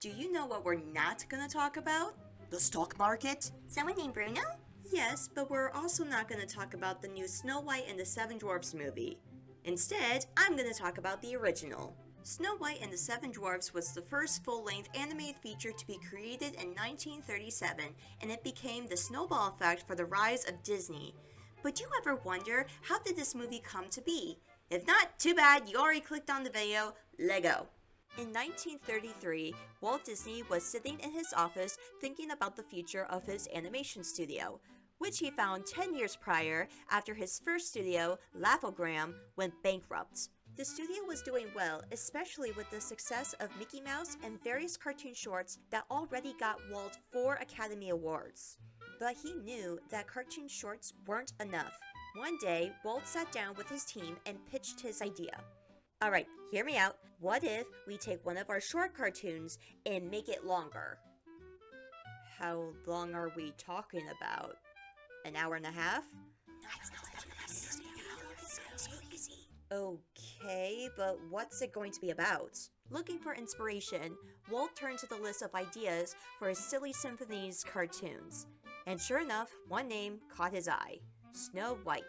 Do you know what we're not gonna talk about? The stock market? Someone named Bruno? Yes, but we're also not gonna talk about the new Snow White and the Seven Dwarfs movie. Instead, I'm gonna talk about the original. Snow White and the Seven Dwarfs was the first full-length animated feature to be created in 1937, and it became the snowball effect for the rise of Disney. But do you ever wonder, how did this movie come to be? If not, too bad, you already clicked on the video. Lego. In 1933, Walt Disney was sitting in his office thinking about the future of his animation studio, which he found 10 years prior after his first studio, Laugh-O-Gram, went bankrupt. The studio was doing well, especially with the success of Mickey Mouse and various cartoon shorts that already got Walt 4 Academy Awards. But he knew that cartoon shorts weren't enough. One day, Walt sat down with his team and pitched his idea. Alright, hear me out. What if we take one of our short cartoons and make it longer? How long are we talking about? An hour and a half? Okay, but what's it going to be about? Looking for inspiration, Walt turned to the list of ideas for his Silly Symphonies cartoons. And sure enough, one name caught his eye. Snow White.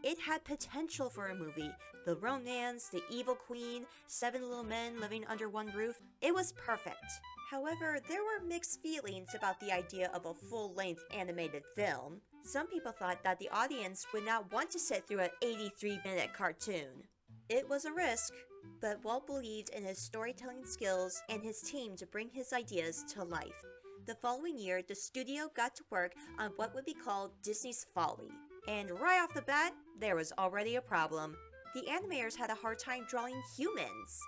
It had potential for a movie. The romance, the evil queen, 7 little men living under one roof. It was perfect. However, there were mixed feelings about the idea of a full-length animated film. Some people thought that the audience would not want to sit through an 83-minute cartoon. It was a risk, but Walt believed in his storytelling skills and his team to bring his ideas to life. The following year, the studio got to work on what would be called Disney's Folly. And right off the bat, there was already a problem. The animators had a hard time drawing humans.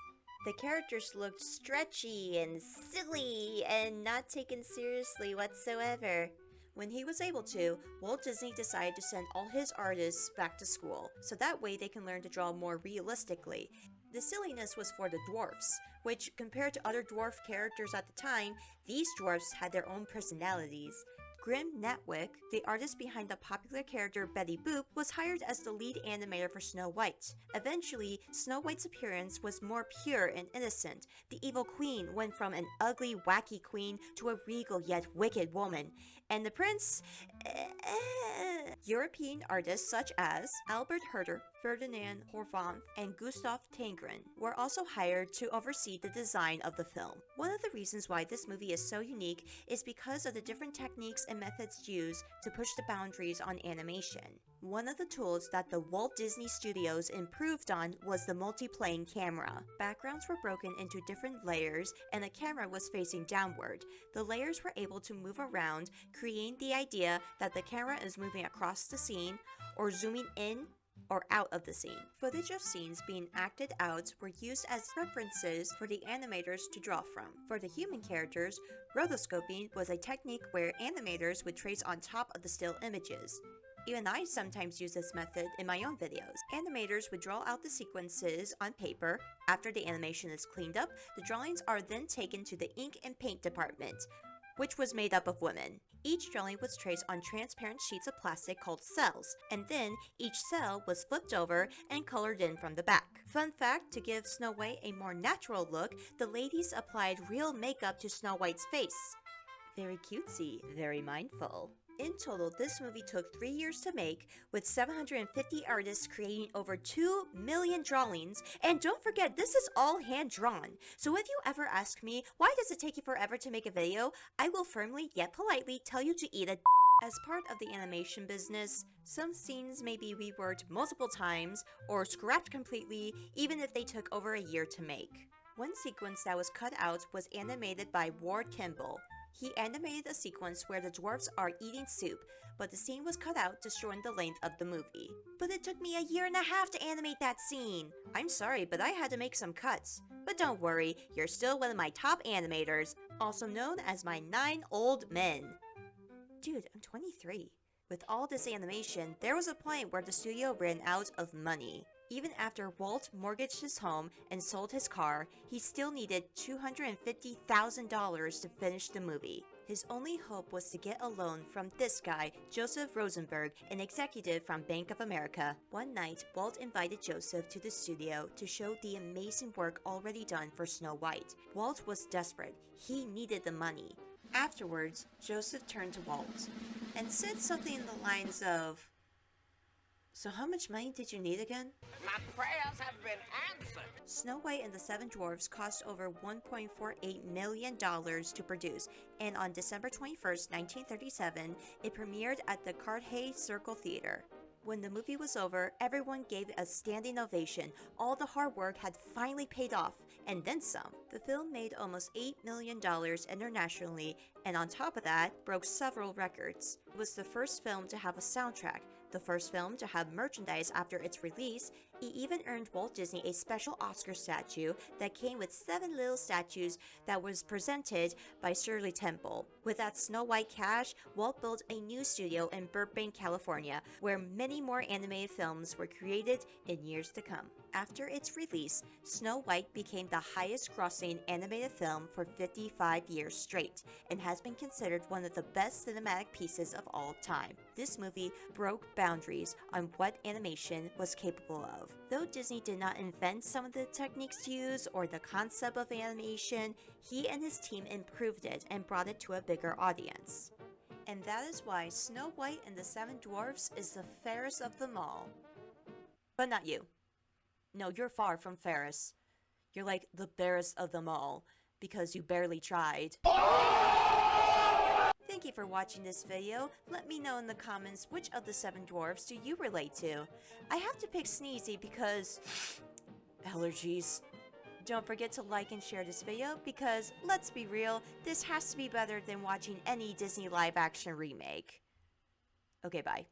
The characters looked stretchy and silly and not taken seriously whatsoever. When he was able to, Walt Disney decided to send all his artists back to school, so that way they can learn to draw more realistically. The silliness was for the dwarfs, which, compared to other dwarf characters at the time, these dwarfs had their own personalities. Grim Netwick, the artist behind the popular character Betty Boop, was hired as the lead animator for Snow White. Eventually, Snow White's appearance was more pure and innocent. The evil queen went from an ugly, wacky queen to a regal yet wicked woman. And the prince... European artists such as Albert Herder, Ferdinand Horvath, and Gustav Tangren were also hired to oversee the design of the film. One of the reasons why this movie is so unique is because of the different techniques and methods used to push the boundaries on animation. One of the tools that the Walt Disney Studios improved on was the multi-plane camera. Backgrounds were broken into different layers and the camera was facing downward. The layers were able to move around, creating the idea that the camera is moving across the scene or zooming in or out of the scene. Footage of scenes being acted out were used as references for the animators to draw from. For the human characters, rotoscoping was a technique where animators would trace on top of the still images. Even I sometimes use this method in my own videos. Animators would draw out the sequences on paper. After the animation is cleaned up, the drawings are then taken to the ink and paint department, which was made up of women. Each drawing was traced on transparent sheets of plastic called cells, and then each cell was flipped over and colored in from the back. Fun fact, to give Snow White a more natural look, the ladies applied real makeup to Snow White's face. Very cutesy, very mindful. In total, this movie took 3 years to make, with 750 artists creating over 2 million drawings. And don't forget, this is all hand-drawn. So if you ever ask me, why does it take you forever to make a video, I will firmly yet politely tell you to eat a As part of the animation business, some scenes may be reworked multiple times or scrapped completely, even if they took over a year to make. One sequence that was cut out was animated by Ward Kimball. He animated a sequence where the dwarfs are eating soup, but the scene was cut out, destroying the length of the movie. But it took me a year and a half to animate that scene! I'm sorry, but I had to make some cuts. But don't worry, you're still one of my top animators, also known as my 9 old men. Dude, I'm 23. With all this animation, there was a point where the studio ran out of money. Even after Walt mortgaged his home and sold his car, he still needed $250,000 to finish the movie. His only hope was to get a loan from this guy, Joseph Rosenberg, an executive from Bank of America. One night, Walt invited Joseph to the studio to show the amazing work already done for Snow White. Walt was desperate. He needed the money. Afterwards, Joseph turned to Walt and said something in the lines of, "So how much money did you need again?" My prayers have been answered. Snow White and the Seven Dwarfs cost over $1.48 million to produce, and on December 21st, 1937, it premiered at the Carthay Circle Theater. When the movie was over, everyone gave a standing ovation. All the hard work had finally paid off, and then some. The film made almost $8 million internationally, and on top of that, broke several records. It was the first film to have a soundtrack, the first film to have merchandise after its release. It even earned Walt Disney a special Oscar statue that came with 7 little statues that was presented by Shirley Temple. With that Snow White cash, Walt built a new studio in Burbank, California, where many more animated films were created in years to come. After its release, Snow White became the highest-grossing animated film for 55 years straight, and has been considered one of the best cinematic pieces of all time. This movie broke boundaries on what animation was capable of. Though Disney did not invent some of the techniques used or the concept of animation, he and his team improved it and brought it to a bigger audience. And that is why Snow White and the Seven Dwarfs is the fairest of them all. But not you. No, you're far from fairest. You're like the barest of them all, because you barely tried. Thank you for watching this video. Let me know in the comments which of the Seven Dwarfs do you relate to. I have to pick Sneezy because allergies. Don't forget to like and share this video because, let's be real, this has to be better than watching any Disney live action remake. Okay, bye.